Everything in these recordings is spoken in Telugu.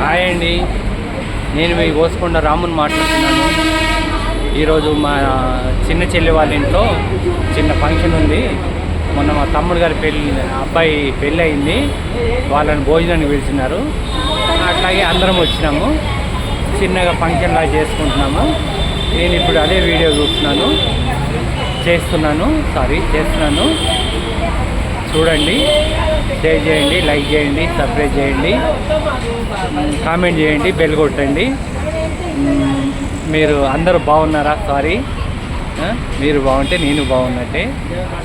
హాయ్ అండి, నేను మీ గోసుకొండ రాముని మాట్లాడుతున్నాను. ఈరోజు మా చిన్న చెల్లి వాళ్ళ ఇంట్లో చిన్న ఫంక్షన్ ఉంది. మొన్న మా తమ్ముడు గారి అబ్బాయి పెళ్ళి అయింది. వాళ్ళని భోజనానికి పిలిచినారు. అట్లాగే అందరం వచ్చినాము. చిన్నగా ఫంక్షన్ లాగా చేసుకుంటున్నాము. నేను ఇప్పుడు అదే వీడియో చేస్తున్నాను. చూడండి, షేర్ చేయండి, లైక్ చేయండి, సబ్స్క్రైబ్ చేయండి, కామెంట్ చేయండి, బెల్ కొట్టండి. మీరు అందరూ బాగున్నారా? మీరు బాగుంటే నేను బాగున్నట్టే.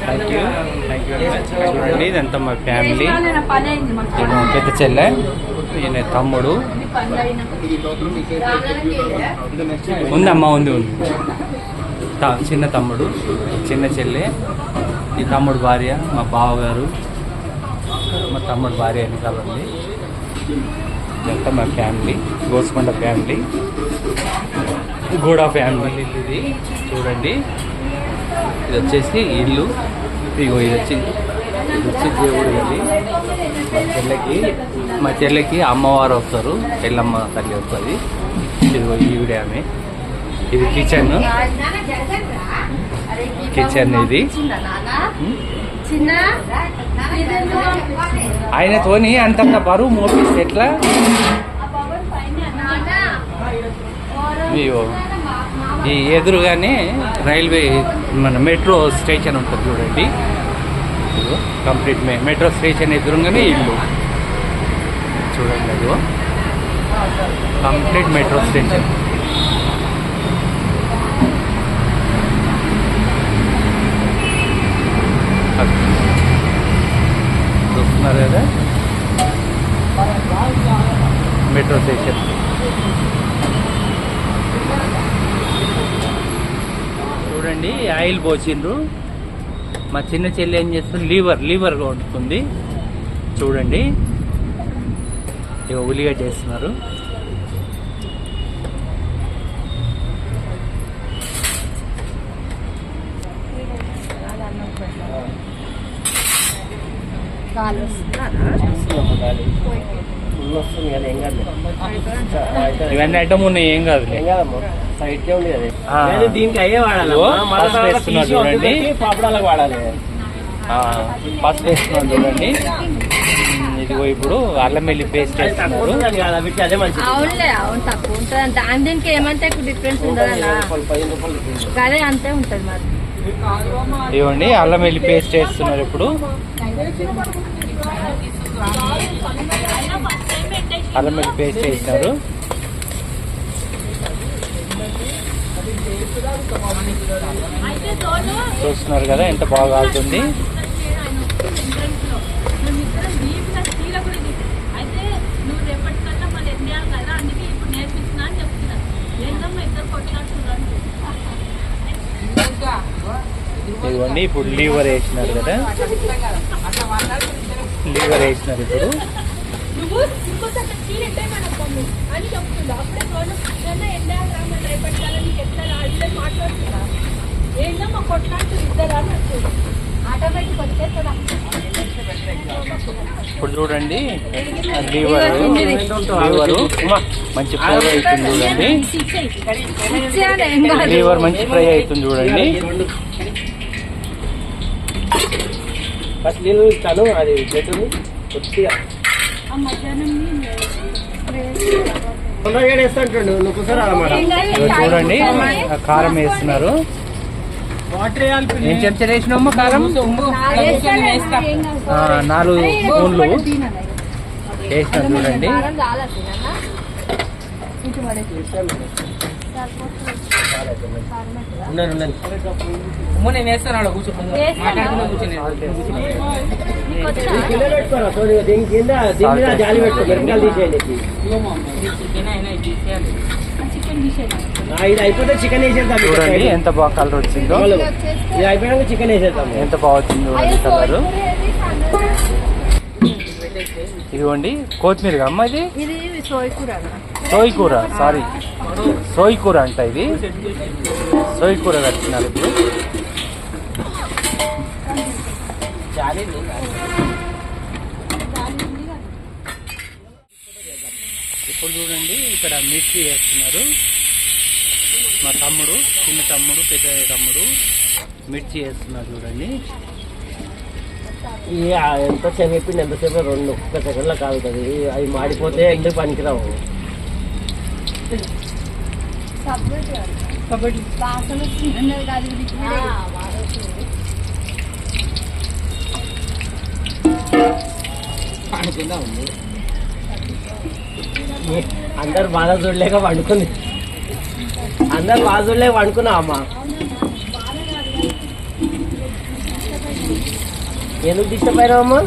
Thank you very much. చూడండి, ఇదంతా మా ఫ్యామిలీ. పెద్ద చెల్లె, ఈయన తమ్ముడు. ఉందమ్మా, ఉంది. చిన్న తమ్ముడు, చిన్న చెల్లె, ఈ తమ్ముడు భార్య, మా బావగారు, మా తమ్ముడు భార్య వెనకాల ఉంది. ఇదంతా మా ఫ్యామిలీ, గోసుకొండ ఫ్యామిలీ, గూడ ఫ్యామిలీ. ఇది చూడండి, ఇది వచ్చేసి ఇల్లు. ఇగో ఇది వచ్చి దేవుడు. ఇది మా చెల్లెకి అమ్మవారు వస్తారు, ఎల్లమ్మ తల్లి వస్తుంది. ఇదిగో ఈవిడే ఆమె. ఇది కిచెన్. ఇది ఆయనతోని అంతంత బరువు మోపిస్తే ఎట్లా? ఈ ఎదురుగానే రైల్వే మన మెట్రో స్టేషన్ ఉంటుంది చూడండి. కంప్లీట్ మెట్రో స్టేషన్ ఎదురుగానే ఇల్లు చూడండి. అదిగో కంప్లీట్ మెట్రో స్టేషన్. చూస్తున్నారు కదా, మెట్రో స్టేషన్. చూడండి, ఆయిల్ పోసిండ్రు. మా చిన్న చెల్లి ఏం చేస్తుంది, లీవర్ వండుతుంది. చూడండి, ఉల్లిగడ్డ చేస్తున్నారు. ఇవన్నీ ఐటమ్ ఉన్నాయి, ఏం కాదు. దీనికి అయ్యే వాడాలి. చూడండి, పాపడాలకు వాడాలి. పసుపు వేస్తున్నాం చూడండి. ఇదిగో ఇప్పుడు అల్లం వెల్లి పేస్ట్ వేస్తున్నారు. తక్కువ ఉంటుంది. దీనికి ఏమంటే డిఫరెన్స్ ఉండదు, అదే అంతే ఉంటుంది మరి. ఇవ్వండి, అల్లం వెల్లి పేస్ట్ వేస్తున్నారు. ఇప్పుడు అల్లం వెల్లి పేస్ట్ వేసినారు. చూస్తున్నారు కదా ఎంత బాగా కాలుతుంది. ఇదిగోండి, ఇప్పుడు లీవర్ వేసినారు కదా, ఇప్పుడు ఇప్పుడు చూడండి, లీవరు మంచి ఫ్రై అవుతుంది చూడండి. లీవర్ మంచి ఫ్రై అవుతుంది చూడండి. నేను ఇస్తాను, అది పెట్టింది కొద్దిగా చూడండి. కారం వేస్తున్నారు. ఏం చెంచా వేసినామో కారం 4 స్పూన్లు వేసినారు చూడండి. నేను వేస్తాను, జాలి పెట్టుకో, మిరపకాయలు తీసేయండి. ఇది అయిపోతే చికెన్ వేసేద్దాం. చూడండి ఎంత బాగా కలర్ వచ్చిందో. ఇది అయిపోయాక చికెన్ వేసేద్దాం. ఎంత బాగా వచ్చిందో కలర్. ఇదిగోండి కొత్తిమీర అమ్మ. ఇది సోయి కూర అంట. ఇది సోయి కూర కడుతున్నారు ఇప్పుడు. ఇప్పుడు చూడండి ఇక్కడ మిర్చి వేస్తున్నారు. మా తమ్ముడు, చిన్న తమ్ముడు, పెద్ద తమ్ముడు మిర్చి వేస్తున్నారు చూడండి. ఎంతసేపు చెప్పింది, ఎంతసేపు 2 సెకండ్లో కాలుతుంది. అవి మాడిపోతే ఎందుకు పనికిరావు. అందరు బాధ చూడలేక వండుకుంది. అందరు బాధ చూడలేక వండుకున్నా అమ్మ. ఎందుకు డిస్టర్బ్ అయినావమ్మా?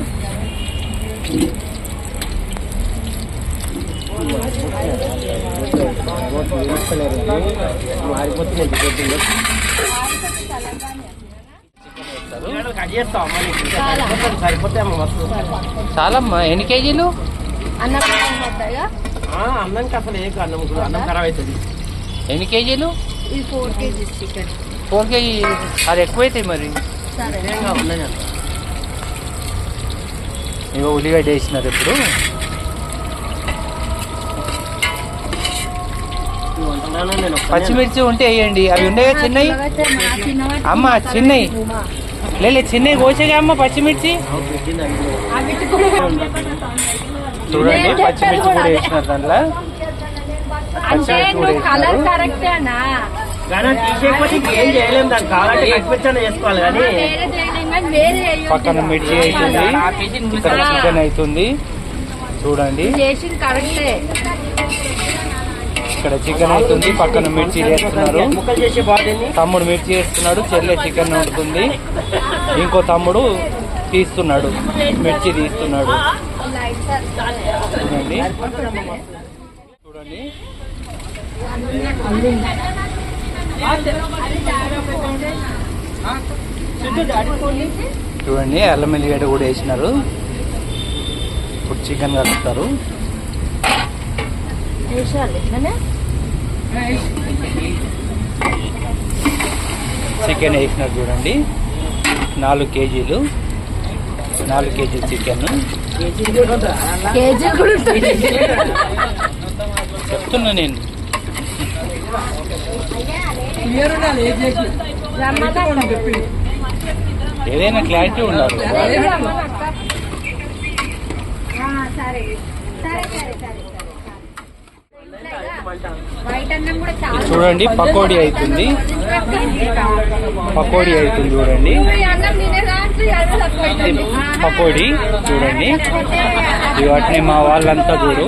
మారిపోతుంది. సరిపోతాయమ్మా మస్తు. చాలమ్మా. ఎన్ని కేజీలు అన్నంకి అసలు ఏ అన్నం అన్నం ఖరాబ్ అవుతుంది. ఎన్ని కేజీలు? 4 kg చికెన్. 4 కేజీ. అది ఎక్కువైతాయి మరి. ఇగో ఉల్లిగడ్డ వేసినారు. ఇప్పుడు పచ్చిమిర్చి ఉంటే వేయండి. అవి ఉన్నాయి చిన్నవి అమ్మ, చిన్నవి లేదు, చిన్నవి కోసేగా అమ్మ పచ్చిమిర్చి. చూడండి పచ్చిమిర్చి కూడా వేసినారు దాంట్లో. కలర్ కరెక్టేనా? ఏం చేయలేము, దానికి కావాలంటే కచ్చిమిర్చి చేసుకోవాలి. కానీ పక్కన మిర్చి అవుతుంది, ఇక్కడ చికెన్ అవుతుంది. చూడండి ఇక్కడ చికెన్ అవుతుంది, పక్కన మిర్చి వేస్తున్నారు. ముక్కలు చేసే బాగుంది. తమ్ముడు మిర్చి వేస్తున్నాడు, చెల్లె చికెన్ వండుతుంది. ఇంకో తమ్ముడు తీస్తున్నాడు, మిర్చి తీస్తున్నాడు. చూడండి చూడండి చూడండి అల్లం ఎల్లిగడ్డ కూడా వేసినారు. ఇప్పుడు చికెన్ కలుపుతారు. చికెన్ వేసినారు చూడండి. 4 కేజీలు, 4 కేజీ చికెన్ చెప్తున్నా నేను. ఏదైనా క్లారిటీ ఉండాలి. చూడండి పకోడీ అవుతుంది, పకోడీ అవుతుంది చూడండి. పకోడీ చూడండి. వాటిని మా వాళ్ళంతా చూడు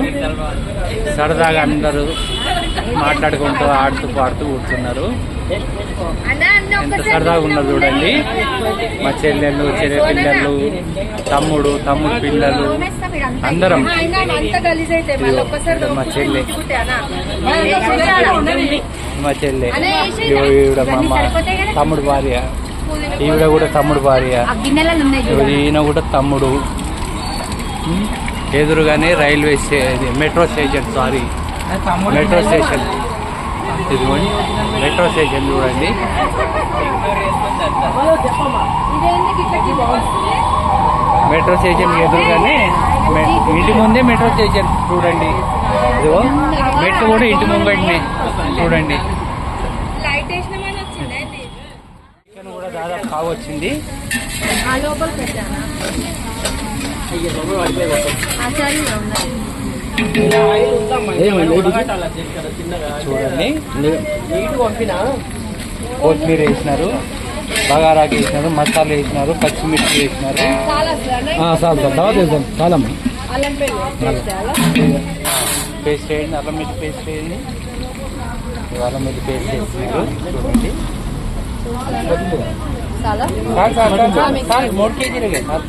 సరదాగా అందరూ మాట్లాడుకుంటూ ఆడుతూ పాడుతూ కూర్చున్నారు. ఎంత సరదాగా ఉన్నారు చూడండి. మా చెల్లెళ్ళు, చెల్లె పిల్లలు, తమ్ముడు పిల్లలు అందరం. మా చెల్లె మా చెల్లె ఈవిడ మా తమ్ముడు భార్య, ఈవిడ కూడా తమ్ముడు భార్య, ఈయన కూడా తమ్ముడు. ఎదురుగానే railway metro station, sorry metro station, ఇదిగోండి మెట్రో స్టేషన్ చూడండి. మెట్రో స్టేషన్ ఎదురుగానే ఇంటి ముందే మెట్రో స్టేషన్ చూడండి. ఇదిగో మెట్లు కూడా ఇంటి ముంగటినే చూడండి. చికెన్ కూడా దాదాపు కావచ్చింది. చూడండి కొత్తిమీర వేసినారు, బగారాకి వేసినారు, మసాలా వేసినారు, పచ్చిమిర్చి వేసినారు. చాలమ్మా పేస్ట్ వేయండి, అల్లం మిర్చి పేస్ట్ వేయండి. అల్లం మిర్చి పేస్ట్ వేస్తున్నారు చూడండి. 3 కేజీలే సార్.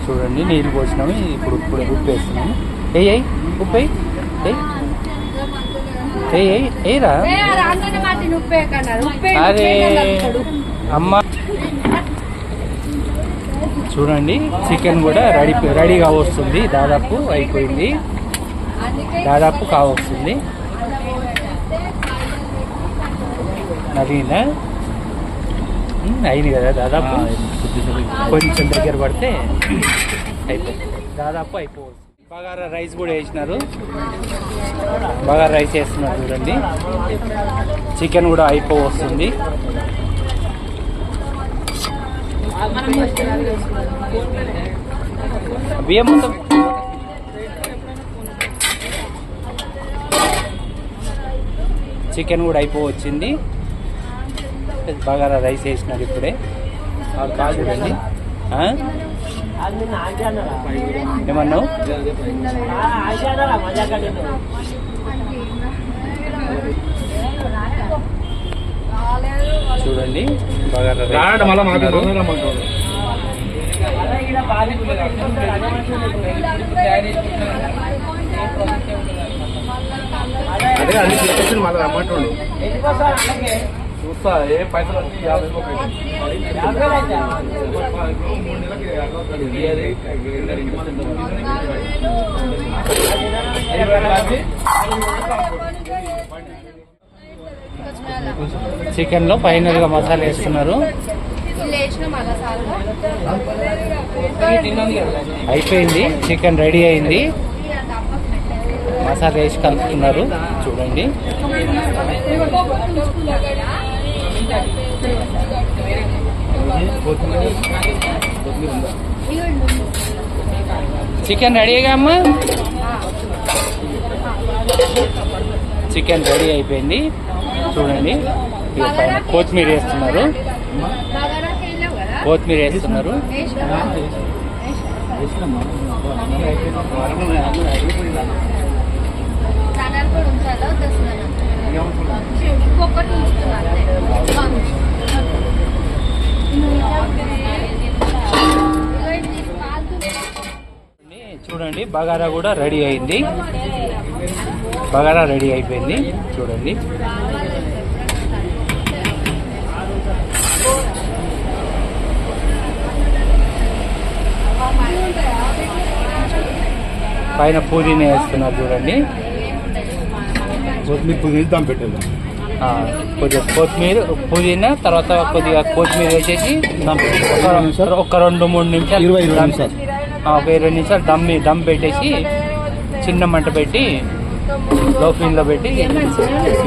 చూడండి నీళ్ళు పోసినాము. ఇప్పుడు ఉప్పు వేస్తున్నాము. ఉప్పు ఏరా అరే అమ్మ. చూడండి చికెన్ కూడా రెడీగా వస్తుంది. దాదాపు అయిపోయింది, దాదాపు కావస్తుంది. నవీనా అయింది కదా దాదాపు, కొంచెం దగ్గర పడితే అయిపోయింది, దాదాపు అయిపోవచ్చు. బగారా రైస్ కూడా వేసినారు, బగారా రైస్ వేస్తున్నారు చూడండి. చికెన్ కూడా అయిపోవస్తుంది. బియ్యం మొత్తం చికెన్ కూడా అయిపోవచ్చింది. బగారా రైస్ వేసినారు ఇప్పుడే. బాగా చూడండి. ఏమన్నావు? చూడండి బగారా రైస్. అదే అన్ని తీసుకొచ్చి మళ్ళీ రమ్మంటుండే చూస్తా. ఏ పైసలు వచ్చి 50 చికెన్ లో ఫైనల్ గా మసాలా వేస్తున్నారు. అయిపోయింది, చికెన్ రెడీ అయింది. మసాలా వేసి కలుపుతున్నారు చూడండి. చికెన్ రెడీగా అమ్మా, చికెన్ రెడీ అయిపోయింది చూడండి. పైన కొత్తిమీర వేస్తున్నారు, కొత్తిమీర వేస్తున్నారు. చూడండి బగారా కూడా రెడీ అయింది, బగారా రెడీ అయిపోయింది చూడండి. పైన పుదీనా వేస్తున్నారు చూడండి. పుదీనా పెట్టేది, కొద్దిగా కొత్తిమీర పుదీనా, తర్వాత కొద్దిగా కొత్తిమీర వేసేసి ఒక 2-3 నిమిషాలు, 20 నిమిషాలు, ఒక 20 నిమిషాలు దమ్ పెట్టేసి చిన్న మంట పెట్టి లో ఫ్లేమ్లో పెట్టి.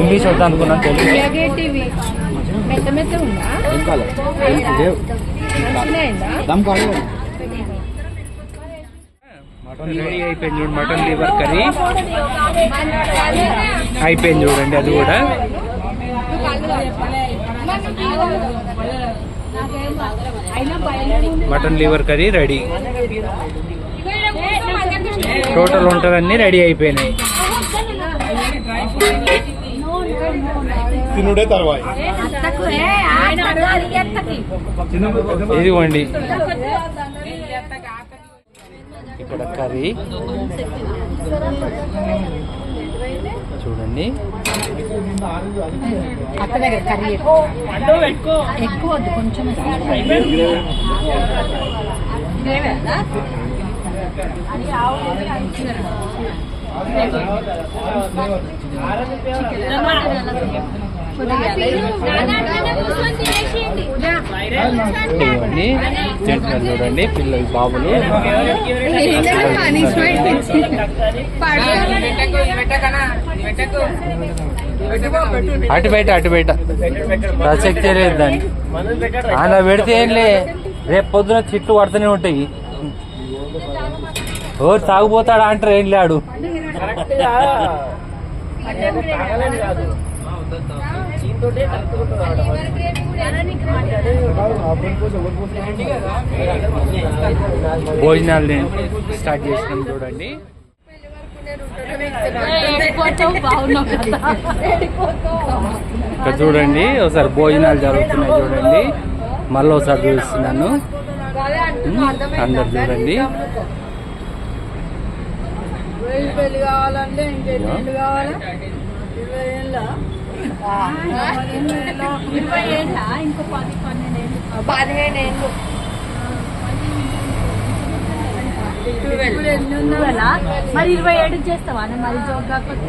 ఇంగ్లీష్ వద్దా అనుకున్నాను, తెలుగు. మటన్ రెడీ అయిపోయింది చూడండి. మటన్ లివర్ కర్రీ అయిపోయింది చూడండి. అది కూడా mutton liver curry ready. Total వంటలన్నీ రెడీ అయిపోయినాయి. తినుడే తర్వాత ఇదిగోండి ఇక్కడ కర్రీ చూడండి. ఎక్కువ కొంచెం ఇవన్నీ తింటున్నారు చూడండి పిల్లలు, బాబులు. అటు బయట ప్రసక్తే లేదు దాన్ని. అలా పెడితే ఏంలే, రేపు పొద్దున చిట్లు పడుతూనే ఉంటాయి. ఎవరు తాగుపోతాడా అంటారు, ఏం లేడు. భోజనాలు స్టార్ట్ చేసినాం చూడండి. ఇక్కడ చూడండి ఒకసారి భోజనాలు జరుగుతున్నాయి చూడండి. మళ్ళీ ఒకసారి చూస్తున్నాను, అందరు చూడండి. కావాలంటే ఇంకెన్ని కావాలా? 20 ఏళ్ళ, 20 ఏళ్ళ, ఇంకో 10-12 ఏళ్ళు, 15 ఏళ్ళు. మరి 27 చేస్తావా మరి జోక్ కాకపోతే